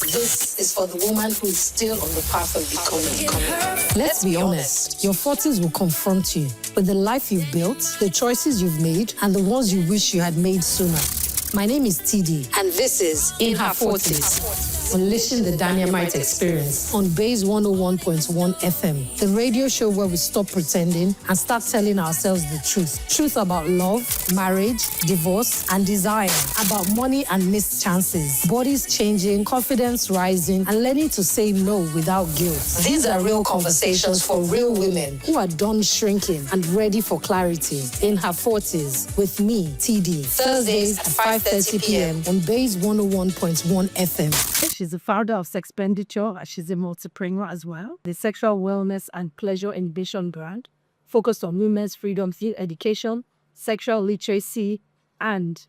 This is for the woman who is still on the path of becoming. Let's be honest, your 40s will confront you with the life you've built, the choices you've made, and the ones you wish you had made sooner. My name is TD, and this is In Her 40s. Unleashing the Daniamite Experience on Base 101.1 FM, the radio show where we stop pretending and start telling ourselves the truth. Truth about love, marriage, divorce, and desire. About money and missed chances. Bodies changing, confidence rising, and learning to say no without guilt. These are real conversations for real women who are done shrinking and ready for clarity. In Her 40s with me, TD. Thursdays at 5:30 p.m. on Base 101.1 FM. She's the founder of Sexpenditure. She's a multipreneur as well. The sexual wellness and pleasure inhibition brand focused on women's freedom through education, sexual literacy, and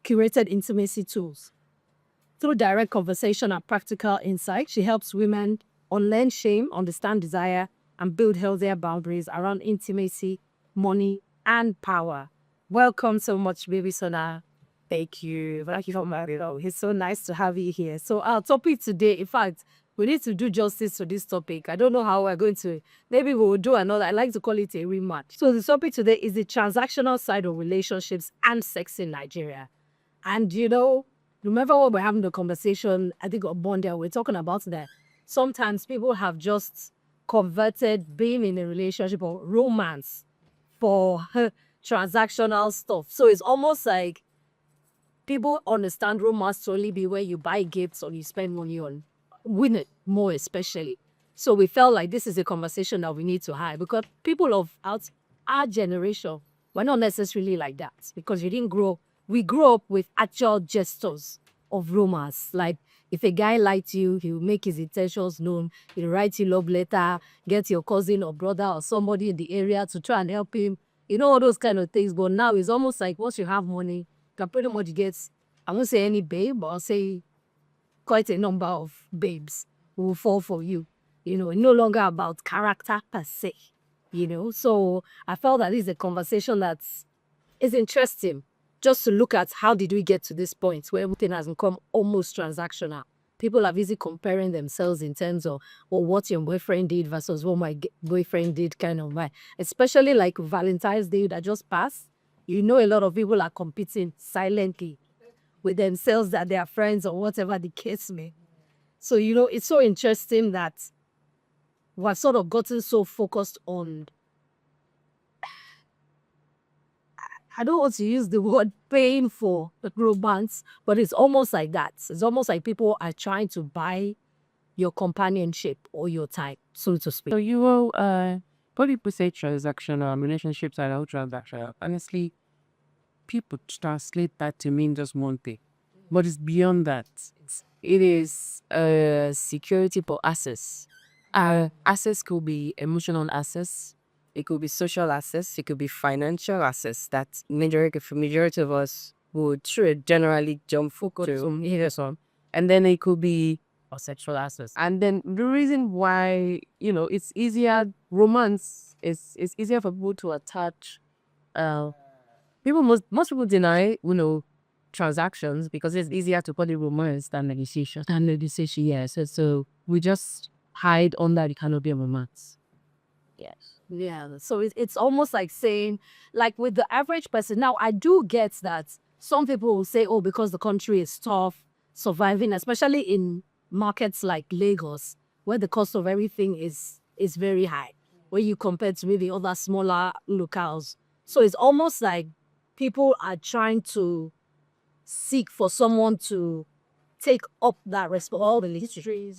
curated intimacy tools. Through direct conversation and practical insight, she helps women unlearn shame, understand desire, and build healthier boundaries around intimacy, money, and power. Welcome so much, Gbemisola. Thank you. Thank you for my love. It's so nice to have you here. So our topic today, in fact, we need to do justice to this topic. I don't know how we're going to, maybe we will do another. I like to call it a rematch. So the topic today is the transactional side of relationships and sex in Nigeria. And remember when we're having the conversation, I think on Monday, we're talking about that. Sometimes people have just converted being in a relationship or romance for transactional stuff. So it's almost like people understand romance to only be where you buy gifts or you spend money on women more especially. So we felt like this is a conversation that we need to have because people of our generation were not necessarily like that because we grew up with actual gestures of romance. Like if a guy likes you, he'll make his intentions known. He'll write you love letter, get your cousin or brother or somebody in the area to try and help him. All those kind of things. But now it's almost like once you have money, you can pretty much get, I won't say any babe, but I'll say quite a number of babes who will fall for you. No longer about character per se, So I felt that this is a conversation that is interesting just to look at how did we get to this point where everything has become almost transactional. People are busy comparing themselves in terms of what your boyfriend did versus what my boyfriend did kind of vibe. Especially like Valentine's Day that just passed. A lot of people are competing silently with themselves that they are friends or whatever the case may. So, it's so interesting that we've sort of gotten so focused on, I don't want to use the word paying for romance, but it's almost like that. It's almost like people are trying to buy your companionship or your time, so to speak. So you will, when people say transactional, relationships are all transactional. Honestly, people translate that to mean just one thing. But it's beyond that. It is security for access. Access could be emotional access. It could be social access. It could be financial access that majority of us would generally jump to. And then it could be Sexual access. And then the reason why, it's easier, romance is easier for people to attach. Most people deny, transactions because it's easier to call it romance than negotiation. Yes. So we just hide under the canopy of romance. Yes. Yeah. So it's almost like saying, like with the average person. Now, I do get that some people will say, because the country is tough, surviving, especially in markets like Lagos, where the cost of everything is very high, when you compare to maybe other smaller locales. So it's almost like people are trying to seek for someone to take up that responsibility.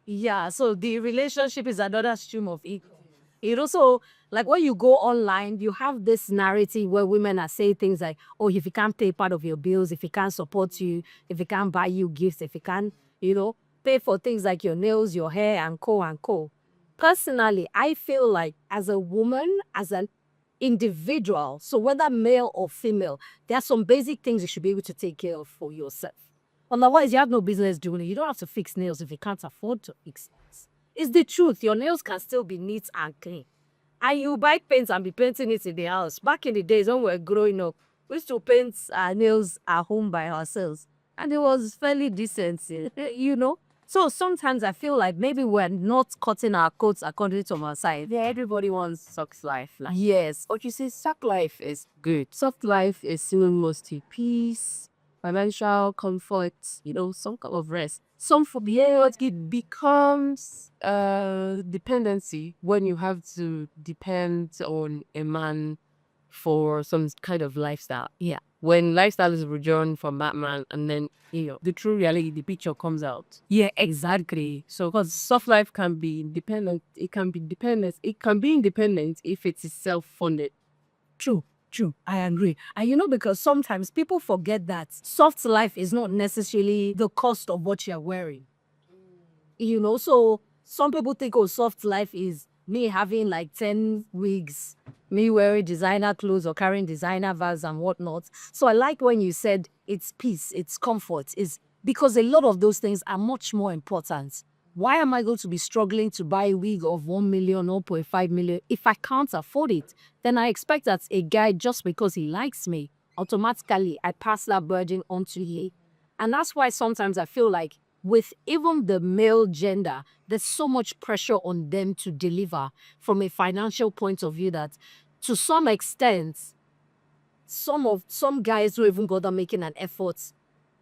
Yeah, so the relationship is another stream of income. It also, like when you go online, you have this narrative where women are saying things like, if you can't pay part of your bills, if he can't support you, if he can't buy you gifts, if he can't, pay for things like your nails, your hair, and co and co. Personally, I feel like as a woman, as an individual, so whether male or female, there are some basic things you should be able to take care of for yourself. Otherwise, you have no business doing it. You don't have to fix nails if you can't afford to fix nails. It's the truth. Your nails can still be neat and clean. And you buy paint and be painting it in the house. Back in the days when we were growing up, we used to paint our nails at home by ourselves. and it was fairly decent, you know. So sometimes I feel like maybe we're not cutting our coats according to our size. Yeah, everybody wants soft life. Like, Yes. but you say soft life is good. Soft life is synonymous to peace, financial comfort, some kind of rest. Some for but it becomes dependency when you have to depend on a man for some kind of lifestyle. Yeah. When lifestyle is withdrawn from that man, and then the true reality, the picture comes out. Yeah, exactly. So, because soft life can be independent, it can be dependent, it can be independent if it is self-funded. True. I agree. And because sometimes people forget that soft life is not necessarily the cost of what you're wearing. So some people think, oh, soft life is me having like 10 wigs, me wearing designer clothes or carrying designer bags and whatnot. So I like when you said it's peace, it's comfort, is because a lot of those things are much more important. Why am I going to be struggling to buy a wig of 1 million, 1.5 million? If I can't afford it, then I expect that a guy, just because he likes me, automatically I pass that burden on to him. And that's why sometimes I feel like with even the male gender, there's so much pressure on them to deliver from a financial point of view that to some extent, some guys don't even bother making an effort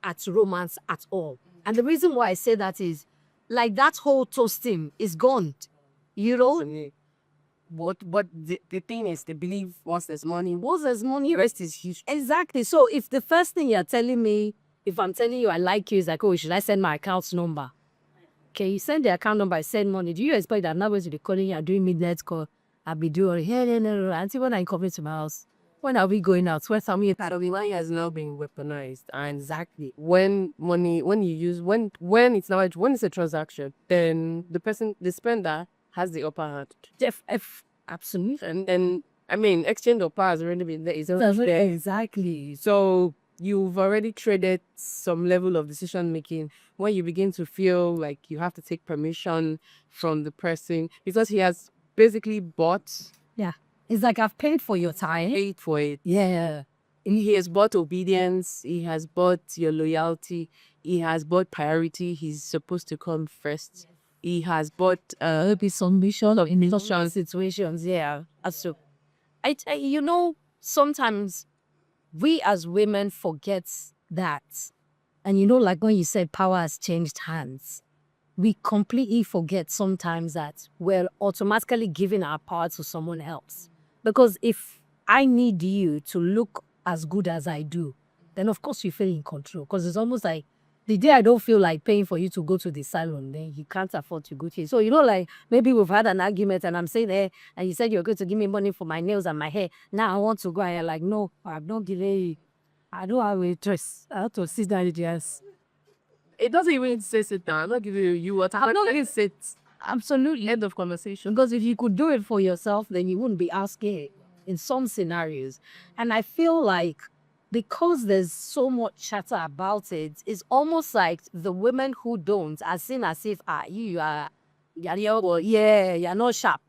at romance at all. And the reason why I say that is like that whole toasting is gone. But the thing is, they believe once there's money, rest is huge. Exactly. So if the first thing you're telling me, if I'm telling you I like you, is like, oh, should I send my account number? Okay, you send the account number, I send money. Do you expect that now when you're calling you, doing midnight call, I'll be doing, no. Auntie, when are you coming to my house? When are we going out? Where's some Part of the money has now been weaponized. And exactly when it's a transaction, then the spender has the upper hand. Absolutely. And then, exchange of power has already been there. It's already there. Exactly. So you've already traded some level of decision making when you begin to feel like you have to take permission from the person because he has basically bought. Yeah. It's like I've paid for your time. Paid for it. Yeah. He has bought obedience. He has bought your loyalty. He has bought priority. He's supposed to come first. He has bought Maybe submission or in social situations. Yeah. So sometimes we as women forget that. And like when you said power has changed hands, we completely forget sometimes that we're automatically giving our power to someone else. Because if I need you to look as good as I do, then of course you feel in control. Because it's almost like the day I don't feel like paying for you to go to the salon, then you can't afford to go to it. So, like maybe we've had an argument and I'm saying, hey, and you said you're going to give me money for my nails and my hair. Now I want to go. And you're like, no, I'm not giving you. I don't have a choice. I have to sit down in the house. It doesn't even say sit down. I'm not giving you what I'm not going to sit. Absolutely. End of conversation. Because if you could do it for yourself, then you wouldn't be asking in some scenarios. And I feel like because there's so much chatter about it, it's almost like the women who don't are seen as if you're not sharp,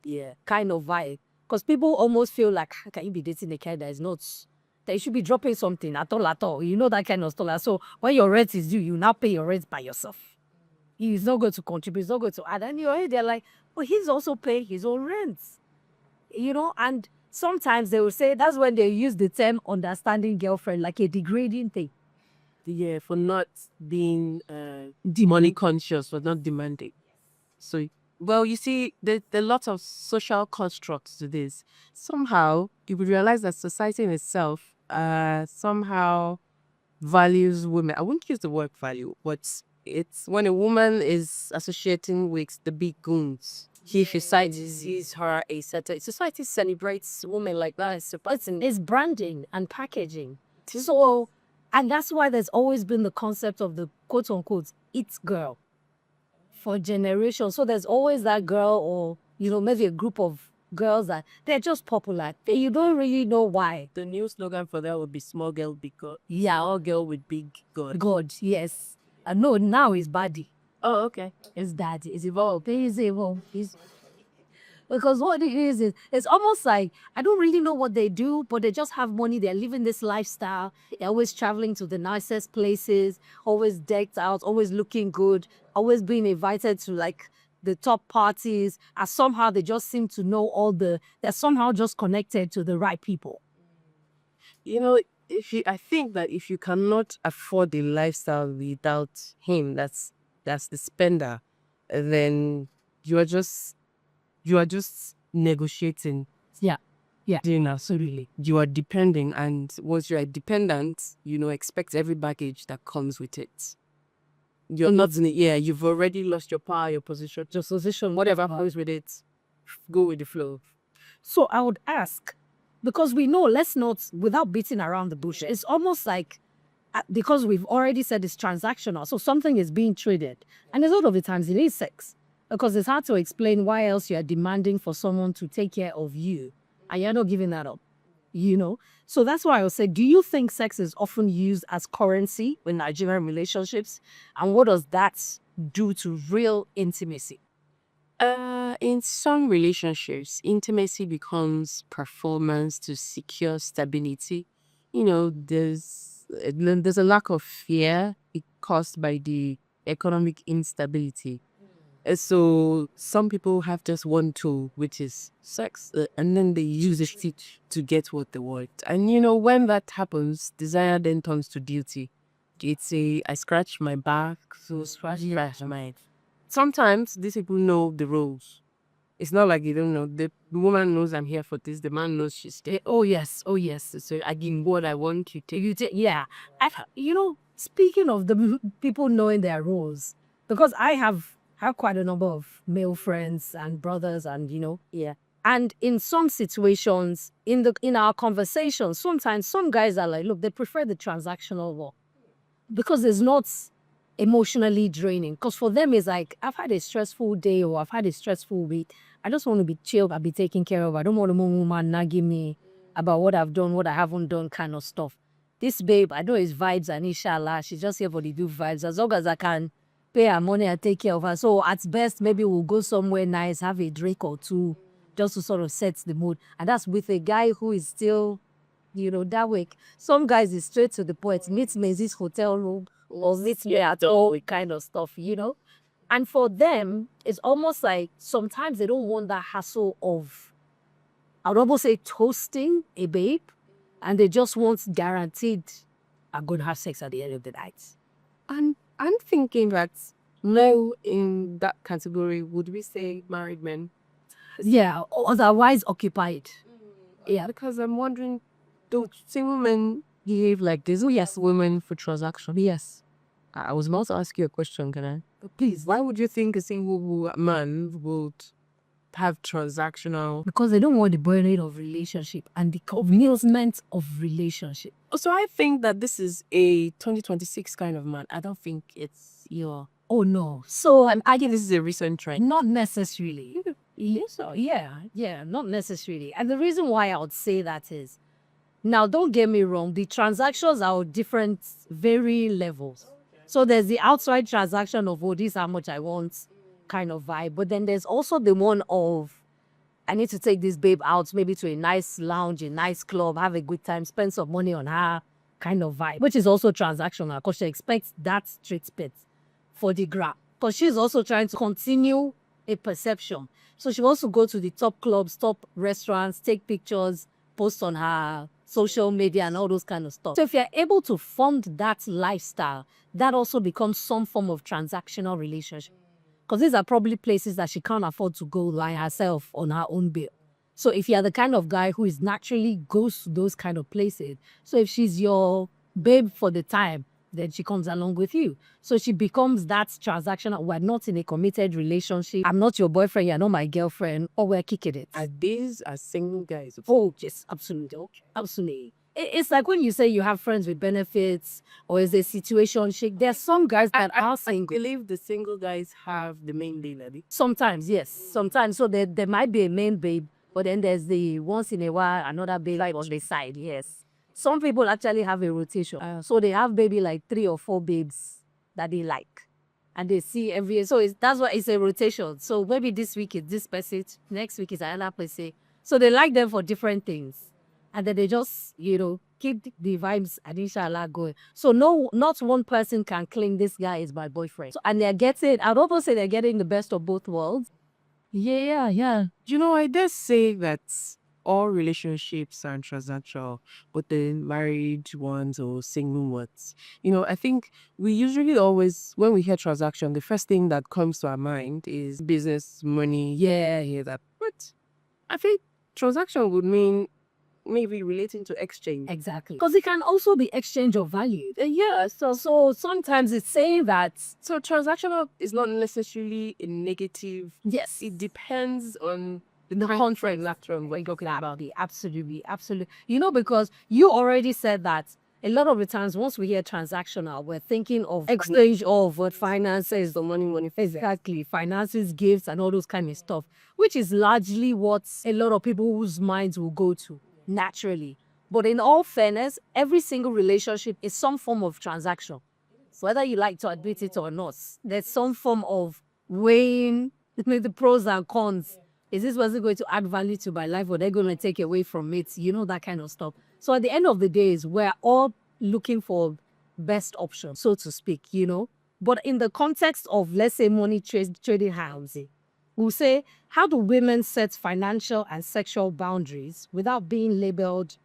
kind of vibe. Because people almost feel like, how can you be dating a guy that is not, that you should be dropping something at all, that kind of stuff. So when your rent is due, you now pay your rent by yourself. He's not going to contribute, he's not going to add. And they're like, well, he's also paying his own rent. And sometimes they will say, that's when they use the term understanding girlfriend, like a degrading thing. Yeah, for not being money conscious, for not demanding. So, well, you see, there are lots of social constructs to this. Somehow, you would realize that society in itself somehow values women. I wouldn't use the word value, but it's when a woman is associating with the big goons. If society sees her a certain, society celebrates women like that. It's branding and packaging. So, and that's why there's always been the concept of the quote unquote it girl for generations. So there's always that girl, or maybe a group of girls that they're just popular. You don't really know why. The new slogan for that would be small girl, big God. Yeah, all girl with big God. God, yes. No, now it's baddie. Oh, okay. It's daddy. It's evolved. It's evolved. Because what it is it's almost like I don't really know what they do, but they just have money. They're living this lifestyle. They're always traveling to the nicest places, always decked out, always looking good, always being invited to like the top parties. And somehow they just seem to know they're somehow just connected to the right people. You know, I think that if you cannot afford the lifestyle without him, that's the spender, then you are just negotiating. Yeah. Yeah. Absolutely. You are depending, and once you are dependent, expect every baggage that comes with it. You're not in it. Yeah, you've already lost your power, your position, whatever goes with it. Go with the flow. So I would ask, because we know, let's not, without beating around the bush, it's almost like, because we've already said it's transactional, so something is being traded. And a lot of the times it is sex. Because it's hard to explain why else you are demanding for someone to take care of you, and you're not giving that up, So that's why I would say, do you think sex is often used as currency in Nigerian relationships? And what does that do to real intimacy? In some relationships, intimacy becomes performance to secure stability. There's a lack of fear caused by the economic instability. So some people have just one tool, which is sex, and then they use it to get what they want. And when that happens, desire then turns to duty. It's I scratch my back, so scratch mine. Sometimes these people know the rules. It's not like you don't know. The woman knows I'm here for this. The man knows she's there. Oh yes. So I give what I want, you take. You take, yeah. Speaking of the people knowing their roles, because I have quite a number of male friends and brothers, and Yeah. and in some situations, in our conversations, sometimes some guys are like, look, they prefer the transactional work because it's not emotionally draining. Because for them, it's like, I've had a stressful day or I've had a stressful week. I just want to be chilled. I'll be taken care of. I don't want a woman nagging me about what I've done, what I haven't done, kind of stuff. This babe, I know it's vibes and inshallah, she's just here for the do vibes. As long as I can pay her money and take care of her. So at best, maybe we'll go somewhere nice, have a drink or two, just to sort of set the mood. And that's with a guy who is still, that week. Some guys is straight to the point. Meet me in this hotel room or meet me at all, kind of stuff, And for them, it's almost like sometimes they don't want that hassle of, I would almost say, toasting a babe, and they just want guaranteed I'm going to have sex at the end of the night. And I'm thinking that low in that category, would we say married men? Yeah, otherwise occupied. Yeah, because I'm wondering, do single men behave like this? Oh, yes, women for transaction. Yes. I was about to ask you a question, can I? Please. Why would you think a single man would have transactional? Because they don't want the burden of relationship and the commitment of relationship. So I think that this is a 2026 kind of man. I don't think it's your... Oh, no. So I think this is a recent trend. Not necessarily. Yes, yeah, not necessarily. And the reason why I would say that is, now don't get me wrong, the transactions are different, very levels. So there's the outside transaction of, oh, this is how much I want kind of vibe. But then there's also the one of, I need to take this babe out maybe to a nice lounge, a nice club, have a good time, spend some money on her kind of vibe, which is also transactional because she expects that straight bit for the gram. But she's also trying to continue a perception. So she wants to go to the top clubs, top restaurants, take pictures, post on her social media and all those kind of stuff. So if you're able to fund that lifestyle, that also becomes some form of transactional relationship. Because these are probably places that she can't afford to go by herself on her own bill. So if you're the kind of guy who is naturally goes to those kind of places, so if she's your babe for the time, then she comes along with you. So she becomes that transactional. We're not in a committed relationship. I'm not your boyfriend, you're not my girlfriend, or we're kicking it. Are these are single guys? Oh, yes, absolutely. Okay. Absolutely. It's like when you say you have friends with benefits or is a situation shake. There's some guys that are single. I believe the single guys have the main lady. Sometimes, yes. Sometimes. So there might be a main babe, but then there's the once in a while another babe on the side, yes. Some people actually have a rotation. So they have maybe like 3 or 4 babes that they like. and they see every year. So that's why it's a rotation. So maybe this week is this person, next week is another person. So they like them for different things. And then they just, keep the vibes and inshallah going. So not one person can claim this guy is my boyfriend. So, and I'd almost say they're getting the best of both worlds. Yeah. I dare say that all relationships are transactional, but the married ones or single ones. I think we usually always, when we hear transaction, the first thing that comes to our mind is business, money. Yeah, I hear that. But I think transaction would mean maybe relating to exchange. Exactly. Because it can also be exchange of value. Yeah. So sometimes it's saying that. So transactional is not necessarily a negative. Yes. It depends on the contract when you're talking about it. Absolutely. Because you already said that a lot of the times once we hear transactional, we're thinking of exchange of what finances, the money. Exactly. Finances, gifts, and all those kind of stuff, which is largely what a lot of people's minds will go to naturally. But in all fairness, every single relationship is some form of transaction. Whether you like to admit it or not, there's some form of weighing the pros and cons. Is this person going to add value to my life or they're going to take away from it? That kind of stuff. So at the end of the day, we're all looking for best option, so to speak, But in the context of, let's say, money trading hands, we'll say, how do women set financial and sexual boundaries without being labeled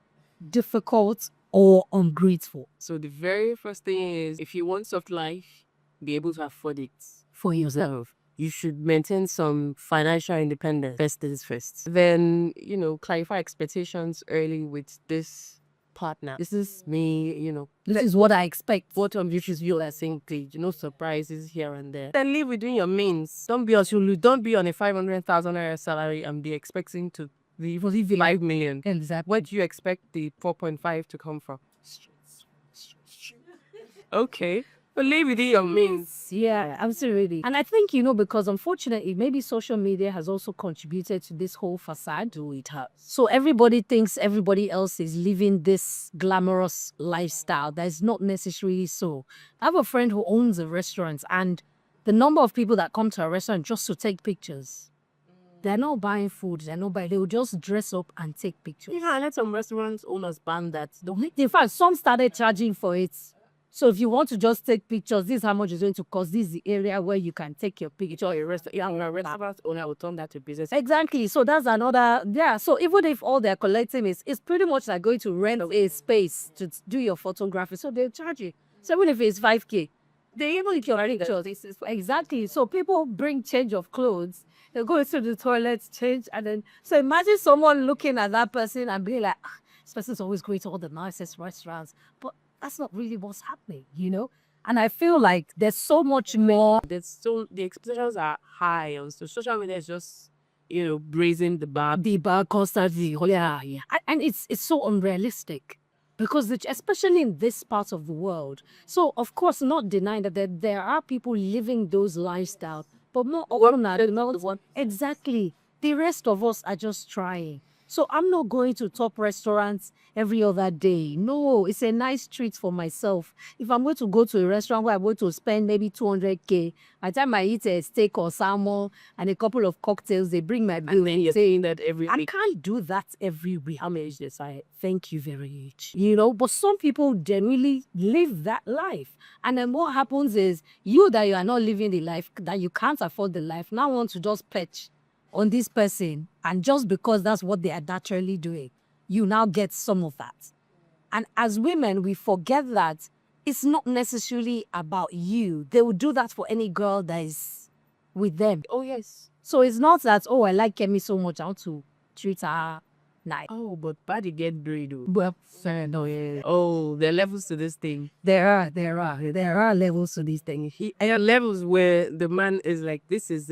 difficult or ungrateful? So the very first thing is, if you want soft life, be able to afford it For yourself. You should maintain some financial independence. First things first. Then, clarify expectations early with this partner. This is me, This is what I expect. What ambitious you are saying, please, surprises here and there. Then live within your means. Don't be on a 500,000 naira salary and be expecting to live 5 million. Exactly. Where do you expect the 4.5 to come from? Okay. But live within your means. Yeah, absolutely. And I think, because unfortunately, maybe social media has also contributed to this whole facade. It has. So everybody thinks everybody else is living this glamorous lifestyle. That is not necessarily so. I have a friend who owns a restaurant, and the number of people that come to a restaurant just to take pictures. They're not buying food. They will just dress up and take pictures. I let some restaurant owners ban that. In fact, some started charging for it. So if you want to just take pictures, this is how much it's going to cost. This is the area where you can take your picture. A restaurant owner will turn that to business. Exactly. So that's another, So even if all they're collecting it's pretty much like going to rent a space to do your photography. So they'll charge you. So even if it's 5K, they even if you're already pictures. Exactly. So people bring change of clothes. They'll go into the toilet, change, and then, so imagine someone looking at that person and being like, this person's always going to all the nicest restaurants. But that's not really what's happening, And I feel like there's so much more. The expectations are high. So social media is just, raising the bar. The bar constantly. Yeah. And it's so unrealistic. Because especially in this part of the world. So, of course, not denying that there are people living those lifestyles. But more often, exactly. The rest of us are just trying. So I'm not going to top restaurants every other day. No, it's a nice treat for myself. If I'm going to go to a restaurant where I'm going to spend maybe 200K, by the time I eat a steak or salmon and a couple of cocktails, they bring my bill. And then you're saying that every week. I can't do that every week. How much this? Thank you very much. But some people genuinely live that life. And then what happens is that you are not living the life, that you can't afford the life, now want to just perch on this person, and just because that's what they are naturally doing, you now get some of that. And as women, we forget that it's not necessarily about you. They will do that for any girl that is with them. Oh, yes. So it's not that, I like Kemi so much, I want to treat her nice. Oh, but body get greedy. Well, fair enough, yeah. Oh, there are levels to this thing. There are levels to this thing. There are levels where the man is like, this is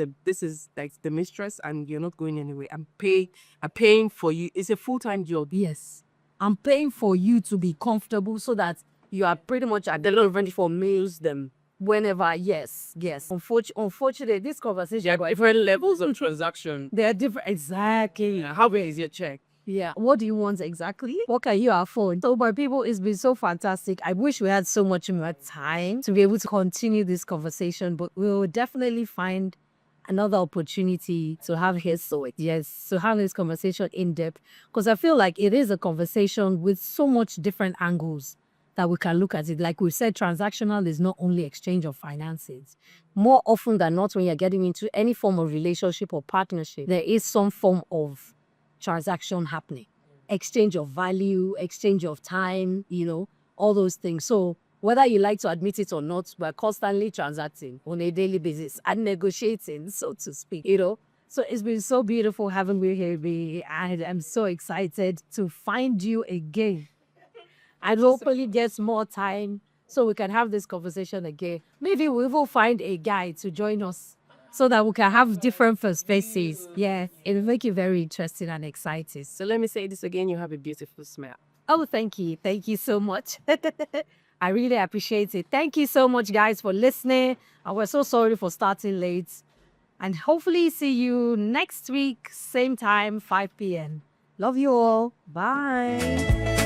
like the mistress, and you're not going anywhere. I'm paying for you. It's a full-time job. Yes. I'm paying for you to be comfortable so that you are pretty much at the level ready for meals them whenever. Yes. Unfortunately, this conversation. There are different levels of transaction. They are different. Exactly. How big is your check? Yeah. What do you want exactly? What can you afford? So, my people, it's been so fantastic. I wish we had so much more time to be able to continue this conversation, but we'll definitely find another opportunity to have his so yes, to have this conversation in depth, because I feel like it is a conversation with so much different angles that we can look at it. Like we said, transactional is not only exchange of finances. More often than not, when you're getting into any form of relationship or partnership, there is some form of transaction happening, exchange of value, exchange of time, all those things. So whether you like to admit it or not, we're constantly transacting on a daily basis and negotiating, so to speak, So it's been so beautiful having you here, B, and I'm so excited to find you again. And hopefully get more time so we can have this conversation again. Maybe we will find a guy to join us so that we can have different perspectives. Yeah, it'll make it very interesting and exciting. So let me say this again. You have a beautiful smile. Oh, thank you. Thank you so much. I really appreciate it. Thank you so much, guys, for listening. And we're so sorry for starting late. And hopefully see you next week, same time, 5 p.m. Love you all. Bye.